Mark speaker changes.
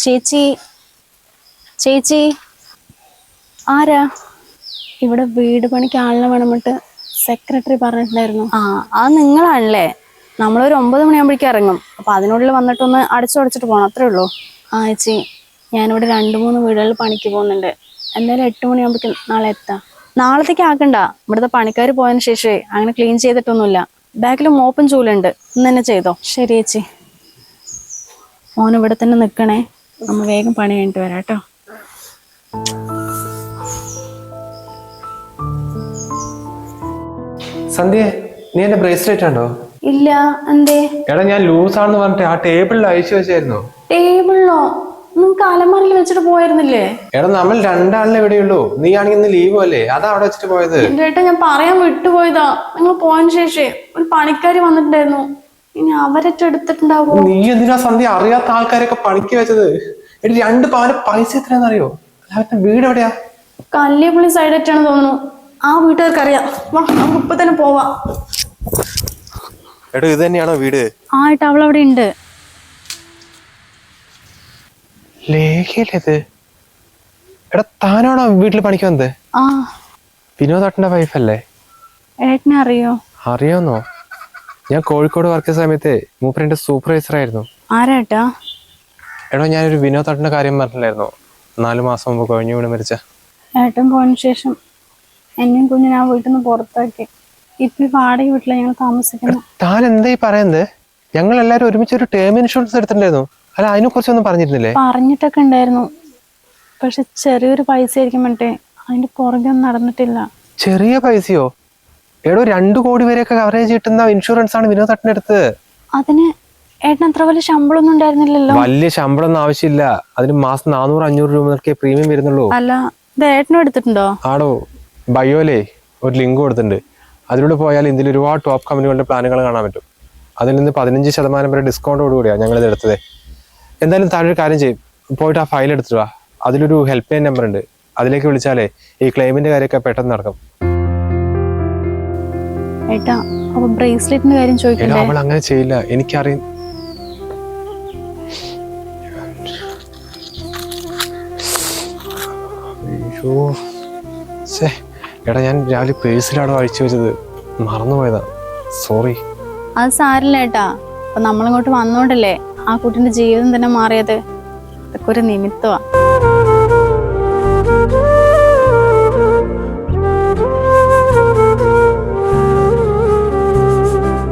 Speaker 1: ചേച്ചി ചേച്ചി ആരാ? ഇവിടെ വീട് പണിക്ക് ആളിനെ വേണമെന്നിട്ട് സെക്രട്ടറി പറഞ്ഞിട്ടുണ്ടായിരുന്നു. അത് നിങ്ങളാണല്ലേ? നമ്മളൊരു 9 മണിയാകുമ്പോഴേക്കും ഇറങ്ങും. അപ്പൊ അതിനുള്ളിൽ വന്നിട്ടൊന്ന് അടച്ചിട്ട് പോകണം, അത്രേ ഉള്ളൂ. ചേച്ചി, ഞാനിവിടെ 2-3 വീടുകളിൽ പണിക്ക് പോകുന്നുണ്ട്. എന്തായാലും 8 മണിയാകുമ്പോഴേക്കും നാളെ എത്താം. നാളത്തേക്ക് ആക്കണ്ട, ഇവിടുത്തെ പണിക്കാർ പോയതിനു ശേഷമേ അങ്ങനെ ക്ലീൻ ചെയ്തിട്ടൊന്നുമില്ല. ബാക്കിൽ മോപ്പും ചൂലുണ്ട്, ഇന്ന് തന്നെ ചെയ്തോ. ശരി ചേച്ചി. മോൻ ഇവിടെ തന്നെ നിൽക്കണേ, നമ്മൾ വേഗം പണി കഴിഞ്ഞിട്ട് വരാം കേട്ടോ.
Speaker 2: സന്ധ്യ, നീ എന്റെ ബ്രേസ്ലെറ്റ് ഉണ്ടോ?
Speaker 1: ഇല്ല, എന്തേ?
Speaker 2: എടാ, ഞാൻ ലൂസ് ആണെന്ന് പറഞ്ഞിട്ട് ആ ടേബിളിൽ അയച്ചു വെച്ചായിരുന്നു.
Speaker 1: ടേബിളിലോ? നിങ്ങൾക്ക് അലമാരയിൽ വെച്ചിട്ട് പോയിരുന്നില്ലേ?
Speaker 2: എടാ, നമ്മൾ 2 ആളിനെ എവിടെയുള്ളൂ. നീ ആണെങ്കിൽ ഇന്ന് ലീവ് അല്ലേ, അതാ അവിടെ വെച്ചിട്ട് പോയത്.
Speaker 1: ചേട്ടാ, ഞാൻ പറയാൻ വിട്ടുപോയതാ. നിങ്ങൾ പോയതിനു ശേഷേ ഒരു പണിക്കാരി വന്നിട്ടുണ്ടായിരുന്നു. ഇനി അവരൊക്കെ എടുത്തിട്ടുണ്ടാവോ?
Speaker 2: നീ എന്തിനാ സന്ധ്യ അറിയാത്ത ആൾക്കാരൊക്കെ പണിക്ക് വെച്ചത്? എടി, 2 പവന് പൈസ എത്രയാണെന്നറിയോ? അവരുടെ വീട് എവിടെയാ?
Speaker 1: കല്ലിപ്പള്ളി സൈഡായിട്ടാണ് തോന്നുന്നു. ആ വീട്ടുകാർക്ക് അറിയാം. വാ, നമുക്ക് ഇപ്പൊ തന്നെ പോവാ.
Speaker 2: എടോ, ഇത് തന്നെയാണോ വീട്?
Speaker 1: ഏട്ടാ, അവളവിടെ ഉണ്ട്.
Speaker 2: ലേഖയിലേത്? എടാ, താനാണോ വീട്ടിൽ പണിക്ക് വന്നത്? വിനോദേട്ടന്റെ വൈഫല്ലേ?
Speaker 1: ഏട്ടനെ അറിയോ?
Speaker 2: അറിയാന്നോ? ഞാൻ കോഴിക്കോട് വർക്ക് ചെയ്ത സമയത്ത് മൂപ്പരെന്റെ സൂപ്പർവൈസർ ആയിരുന്നു.
Speaker 1: ആരാട്ടാ?
Speaker 2: എടോ, ഞാനൊരു വിനോദേട്ടന്റെ കാര്യം പറഞ്ഞില്ലായിരുന്നോ? 4 മാസം മുമ്പ് കഴിഞ്ഞു വീണ് മരിച്ച.
Speaker 1: ഏട്ടൻ പോയതിനു ശേഷം എന്നെയും കുഞ്ഞിനെ ആ വീട്ടിൽ നിന്ന് പുറത്താക്കി. ഇപ്പൊ വാടക വീട്ടിലാണ് ഞങ്ങൾ താമസിക്കുന്നത്.
Speaker 2: താൻ എന്തായി പറയുന്നത്? ഞങ്ങൾ എല്ലാരും ഒരുമിച്ച് ഒരു ടേം ഇൻഷുറൻസ് എടുത്തിട്ടുണ്ടായിരുന്നു. അല്ല, അതിനെ കുറിച്ചൊന്നും പറഞ്ഞിരുന്നില്ലേ?
Speaker 1: പറഞ്ഞിട്ടൊക്കെ ഉണ്ടായിരുന്നു, പക്ഷെ ചെറിയൊരു പൈസ ആയിരിക്കും മറ്റേ. അതിന്റെ പുറകെ ഒന്നും നടന്നിട്ടില്ല.
Speaker 2: ചെറിയ പൈസയോ? എടോ, 2 കോടി വരെയൊക്കെ കവറേജ് കിട്ടുന്ന ഇൻഷുറൻസ് ആണ് വിനോദേട്ടന്റെ അടുത്ത്.
Speaker 1: അതിന് ഏട്ടൻ അത്ര വലിയ ശമ്പളം ഒന്നും ഉണ്ടായിരുന്നില്ലല്ലോ.
Speaker 2: വലിയ ശമ്പളം ഒന്നും ആവശ്യമില്ല. അതിന് മാസം 400-500 രൂപ മുതൽക്കേ പ്രീമിയം വരുന്നുള്ളൂ.
Speaker 1: അല്ല, ഇത് ഏട്ടനും എടുത്തിട്ടുണ്ടോ?
Speaker 2: ആടോ, ബയോയിലേ ഒരു ലിങ്ക് കൊടുത്തിട്ടുണ്ട്. അതിലൂടെ പോയാൽ ഇതിൽ ഒരുപാട് ടോപ്പ് കമ്പനികളുടെ പ്ലാനുകൾ കാണാൻ പറ്റും. അതിൽ നിന്ന് 15% വരെ ഡിസ്കൗണ്ടോട് കൂടിയാണ് ഞങ്ങളിത് എടുത്തത്. എന്തായാലും താഴെ ഒരു കാര്യം ചെയ്യും, പോയിട്ട് ആ ഫയൽ എടുത്തിട്ട് വാ. അതിലൊരു ഹെൽപ്പ് ലൈൻ നമ്പർ ഉണ്ട്, അതിലേക്ക് വിളിച്ചാലേ ഈ ക്ലെയിമിന്റെ കാര്യമൊക്കെ പെട്ടെന്ന് നടക്കും.
Speaker 1: ഏട്ടാ, അപ്പൊ ബ്രേസ്ലെറ്റിന്റെ കാര്യം ചോദിക്കണ്ടേ?
Speaker 2: അവൾ അങ്ങനെ ചെയ്യില്ല, എനിക്കറിയാം. എടാ, ഞാൻ രാവിലെ പേഴ്സിലാണോ അഴിച്ചു വെച്ചത്, മറന്നുപോയതാ, സോറി.
Speaker 1: അത് സാരില്ല ഏട്ടാ. അപ്പൊ നമ്മളിങ്ങോട്ട് വന്നോണ്ടല്ലേ ആ കുട്ടിന്റെ ജീവിതം തന്നെ മാറിയത്. അതൊക്കെ ഒരു നിമിത്തമാ.